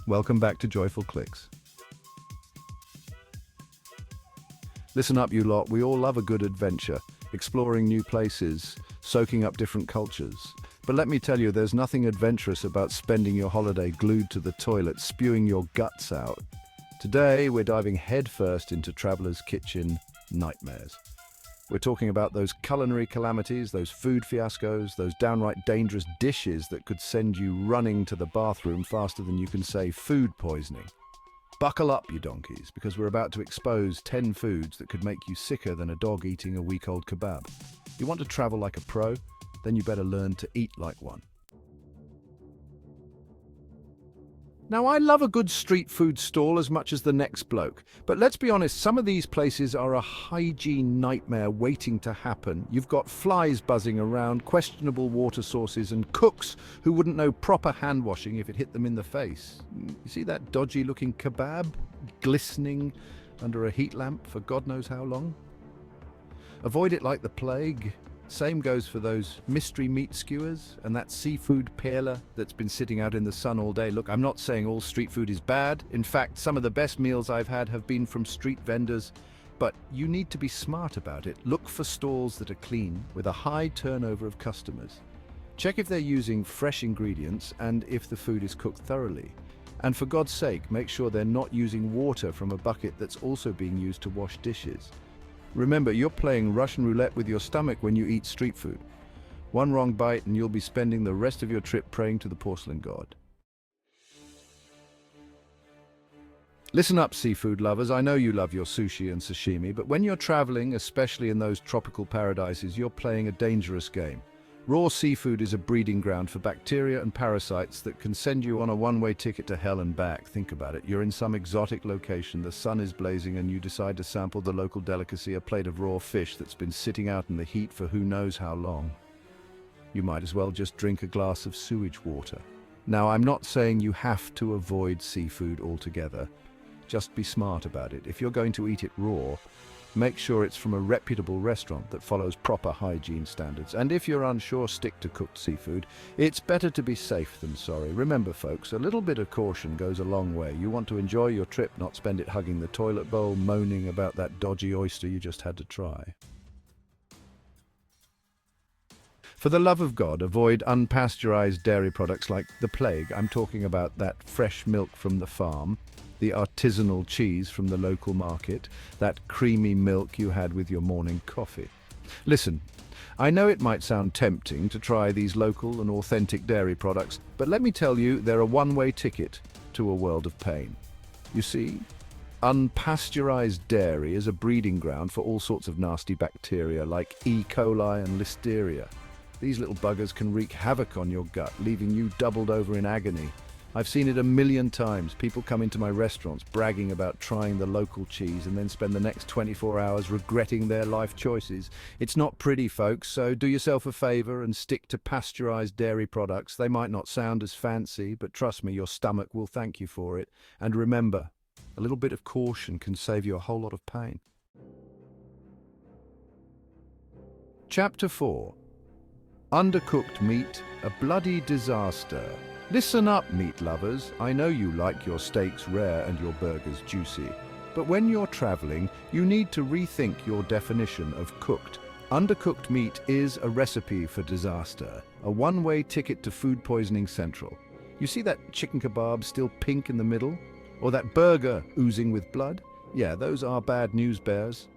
Welcome back to Joyful Clicks. Listen up, you lot. We all love a good adventure, exploring new places, soaking up different cultures. But let me tell you, there's nothing adventurous about spending your holiday glued to the toilet, spewing your guts out. Today, we're diving headfirst into Traveler's Kitchen nightmares. We're talking about those culinary calamities, those food fiascos, those downright dangerous dishes that could send you running to the bathroom faster than you can say food poisoning. Buckle up, you donkeys, because we're about to expose 10 foods that could make you sicker than a dog eating a week-old kebab. You want to travel like a pro? Then you better learn to eat like one. Now, I love a good street food stall as much as the next bloke, but let's be honest, some of these places are a hygiene nightmare waiting to happen. You've got flies buzzing around, questionable water sources, and cooks who wouldn't know proper hand washing if it hit them in the face. You see that dodgy-looking kebab glistening under a heat lamp for God knows how long? Avoid it like the plague. Same goes for those mystery meat skewers and that seafood paella that's been sitting out in the sun all day. Look, I'm not saying all street food is bad. In fact, some of the best meals I've had have been from street vendors. But you need to be smart about it. Look for stalls that are clean, with a high turnover of customers. Check if they're using fresh ingredients and if the food is cooked thoroughly. And for God's sake, make sure they're not using water from a bucket that's also being used to wash dishes. Remember, you're playing Russian roulette with your stomach when you eat street food. One wrong bite and you'll be spending the rest of your trip praying to the porcelain god. Listen up, seafood lovers. I know you love your sushi and sashimi, but when you're traveling, especially in those tropical paradises, you're playing a dangerous game. Raw seafood is a breeding ground for bacteria and parasites that can send you on a one-way ticket to hell and back. Think about it. You're in some exotic location, the sun is blazing, and you decide to sample the local delicacy, a plate of raw fish that's been sitting out in the heat for who knows how long. You might as well just drink a glass of sewage water. Now, I'm not saying you have to avoid seafood altogether. Just be smart about it. If you're going to eat it raw, make sure it's from a reputable restaurant that follows proper hygiene standards. And if you're unsure, stick to cooked seafood. It's better to be safe than sorry. Remember, folks, a little bit of caution goes a long way. You want to enjoy your trip, not spend it hugging the toilet bowl, moaning about that dodgy oyster you just had to try. For the love of God, avoid unpasteurized dairy products like the plague. I'm talking about that fresh milk from the farm, the artisanal cheese from the local market, that creamy milk you had with your morning coffee. Listen, I know it might sound tempting to try these local and authentic dairy products, but let me tell you, they're a one-way ticket to a world of pain. You see, unpasteurized dairy is a breeding ground for all sorts of nasty bacteria like E. coli and listeria. These little buggers can wreak havoc on your gut, leaving you doubled over in agony. I've seen it a million times. People come into my restaurants bragging about trying the local cheese and then spend the next 24 hours regretting their life choices. It's not pretty, folks, so do yourself a favor and stick to pasteurized dairy products. They might not sound as fancy, but trust me, your stomach will thank you for it. And remember, a little bit of caution can save you a whole lot of pain. Chapter 4. Undercooked Meat, a Bloody Disaster. Listen up, meat lovers. I know you like your steaks rare and your burgers juicy. But when you're traveling, you need to rethink your definition of cooked. Undercooked meat is a recipe for disaster, a one-way ticket to food poisoning central. You see that chicken kebab still pink in the middle? Or that burger oozing with blood? Yeah, those are bad news bears.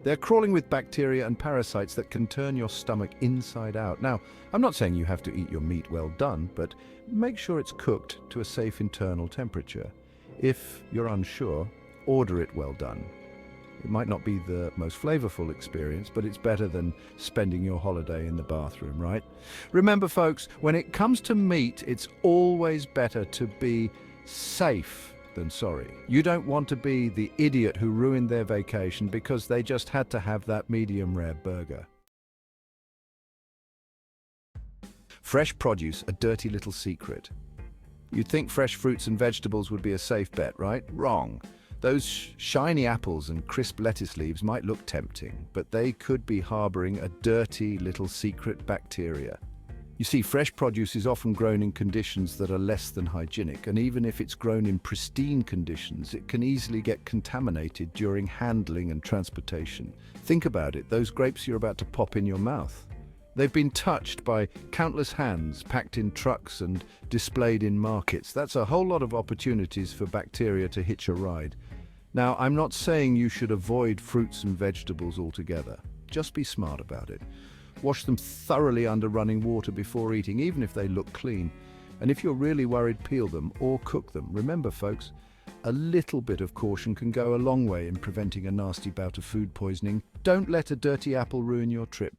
They're crawling with bacteria and parasites that can turn your stomach inside out. Now, I'm not saying you have to eat your meat well done, but make sure it's cooked to a safe internal temperature. If you're unsure, order it well done. It might not be the most flavorful experience, but it's better than spending your holiday in the bathroom, right? Remember, folks, when it comes to meat, it's always better to be safe than sorry. You don't want to be the idiot who ruined their vacation because they just had to have that medium rare burger. Fresh produce, a dirty little secret. You'd think fresh fruits and vegetables would be a safe bet, right? Wrong. Those shiny apples and crisp lettuce leaves might look tempting, but they could be harboring a dirty little secret bacteria. You see, fresh produce is often grown in conditions that are less than hygienic, and even if it's grown in pristine conditions, it can easily get contaminated during handling and transportation. Think about it, those grapes you're about to pop in your mouth. They've been touched by countless hands, packed in trucks and displayed in markets. That's a whole lot of opportunities for bacteria to hitch a ride. Now, I'm not saying you should avoid fruits and vegetables altogether. Just be smart about it. Wash them thoroughly under running water before eating, even if they look clean. And if you're really worried, peel them or cook them. Remember, folks, a little bit of caution can go a long way in preventing a nasty bout of food poisoning. Don't let a dirty apple ruin your trip.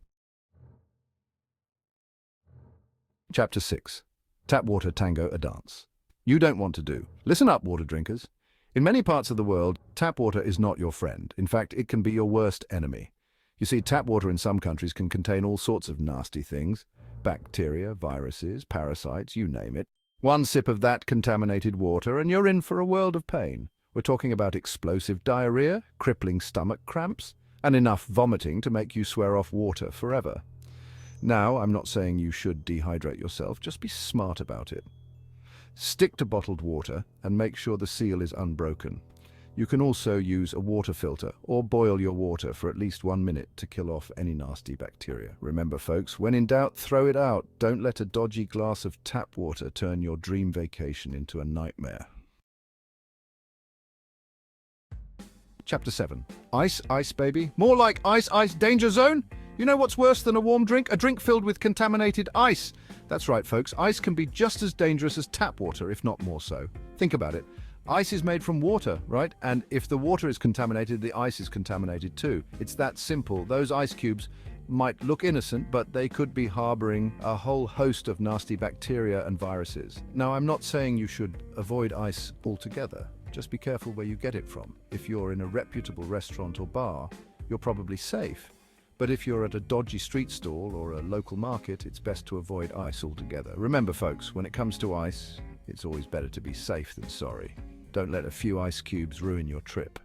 Chapter 6. Tap Water Tango a Dance. You don't want to do. Listen up, water drinkers. In many parts of the world, tap water is not your friend. In fact, it can be your worst enemy. You see, tap water in some countries can contain all sorts of nasty things. Bacteria, viruses, parasites, you name it. One sip of that contaminated water and you're in for a world of pain. We're talking about explosive diarrhea, crippling stomach cramps, and enough vomiting to make you swear off water forever. Now, I'm not saying you should dehydrate yourself, just be smart about it. Stick to bottled water and make sure the seal is unbroken. You can also use a water filter or boil your water for at least 1 minute to kill off any nasty bacteria. Remember, folks, when in doubt, throw it out. Don't let a dodgy glass of tap water turn your dream vacation into a nightmare. Chapter 7. Ice, ice, baby. More like ice, ice, danger zone? You know what's worse than a warm drink? A drink filled with contaminated ice. That's right, folks. Ice can be just as dangerous as tap water, if not more so. Think about it. Ice is made from water, right? And if the water is contaminated, the ice is contaminated too. It's that simple. Those ice cubes might look innocent, but they could be harboring a whole host of nasty bacteria and viruses. Now, I'm not saying you should avoid ice altogether. Just be careful where you get it from. If you're in a reputable restaurant or bar, you're probably safe. But if you're at a dodgy street stall or a local market, it's best to avoid ice altogether. Remember, folks, when it comes to ice, it's always better to be safe than sorry. Don't let a few ice cubes ruin your trip.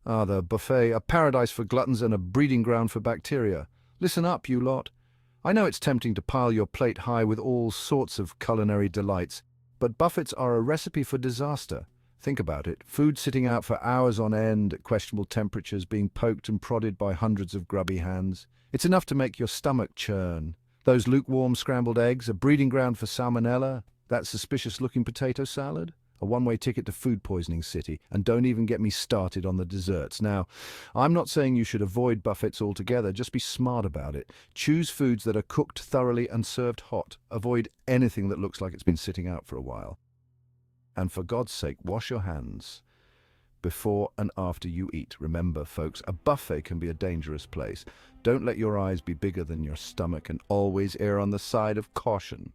The buffet, a paradise for gluttons and a breeding ground for bacteria. Listen up, you lot. I know it's tempting to pile your plate high with all sorts of culinary delights, but buffets are a recipe for disaster. Think about it. Food sitting out for hours on end at questionable temperatures, being poked and prodded by hundreds of grubby hands. It's enough to make your stomach churn. Those lukewarm scrambled eggs, a breeding ground for salmonella. That suspicious-looking potato salad? A one-way ticket to food poisoning city. And don't even get me started on the desserts. Now, I'm not saying you should avoid buffets altogether. Just be smart about it. Choose foods that are cooked thoroughly and served hot. Avoid anything that looks like it's been sitting out for a while. And for God's sake, wash your hands before and after you eat. Remember, folks, a buffet can be a dangerous place. Don't let your eyes be bigger than your stomach, and always err on the side of caution.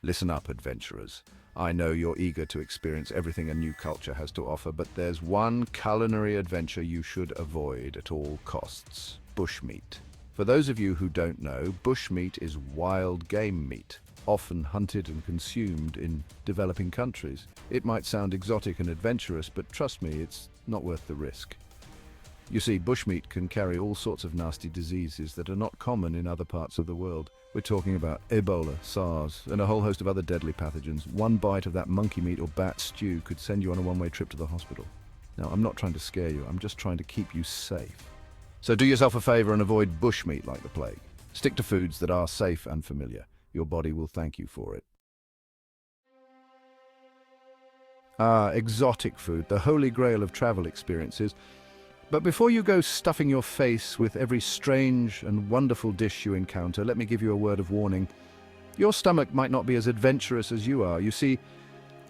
Listen up, adventurers. I know you're eager to experience everything a new culture has to offer, but there's one culinary adventure you should avoid at all costs: bushmeat. For those of you who don't know, bushmeat is wild game meat, often hunted and consumed in developing countries. It might sound exotic and adventurous, but trust me, it's not worth the risk. You see, bushmeat can carry all sorts of nasty diseases that are not common in other parts of the world. We're talking about Ebola, SARS, and a whole host of other deadly pathogens. One bite of that monkey meat or bat stew could send you on a one-way trip to the hospital. Now, I'm not trying to scare you, I'm just trying to keep you safe. So do yourself a favor and avoid bushmeat like the plague. Stick to foods that are safe and familiar. Your body will thank you for it. Exotic food, the holy grail of travel experiences. But before you go stuffing your face with every strange and wonderful dish you encounter, let me give you a word of warning. Your stomach might not be as adventurous as you are. You see,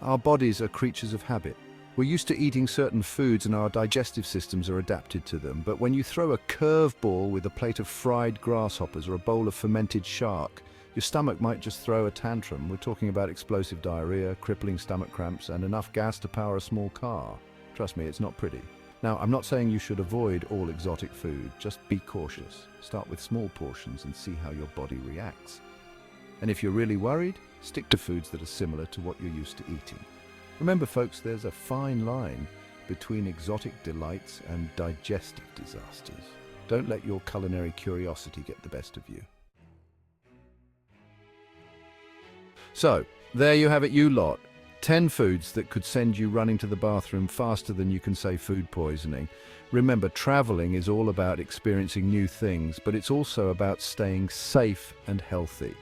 our bodies are creatures of habit. We're used to eating certain foods and our digestive systems are adapted to them. But when you throw a curveball with a plate of fried grasshoppers or a bowl of fermented shark, your stomach might just throw a tantrum. We're talking about explosive diarrhea, crippling stomach cramps, and enough gas to power a small car. Trust me, it's not pretty. Now, I'm not saying you should avoid all exotic food, just be cautious. Start with small portions and see how your body reacts. And if you're really worried, stick to foods that are similar to what you're used to eating. Remember, folks, there's a fine line between exotic delights and digestive disasters. Don't let your culinary curiosity get the best of you. So, there you have it, you lot. 10 foods that could send you running to the bathroom faster than you can say food poisoning. Remember, traveling is all about experiencing new things, but it's also about staying safe and healthy.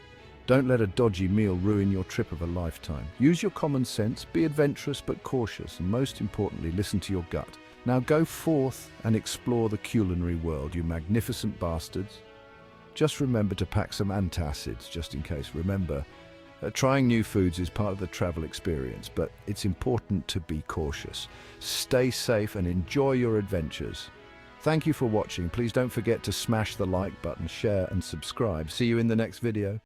Don't let a dodgy meal ruin your trip of a lifetime. Use your common sense, be adventurous but cautious, and most importantly, listen to your gut. Now go forth and explore the culinary world, you magnificent bastards. Just remember to pack some antacids, just in case. Remember, trying new foods is part of the travel experience, but it's important to be cautious. Stay safe and enjoy your adventures. Thank you for watching. Please don't forget to smash the like button, share and subscribe. See you in the next video.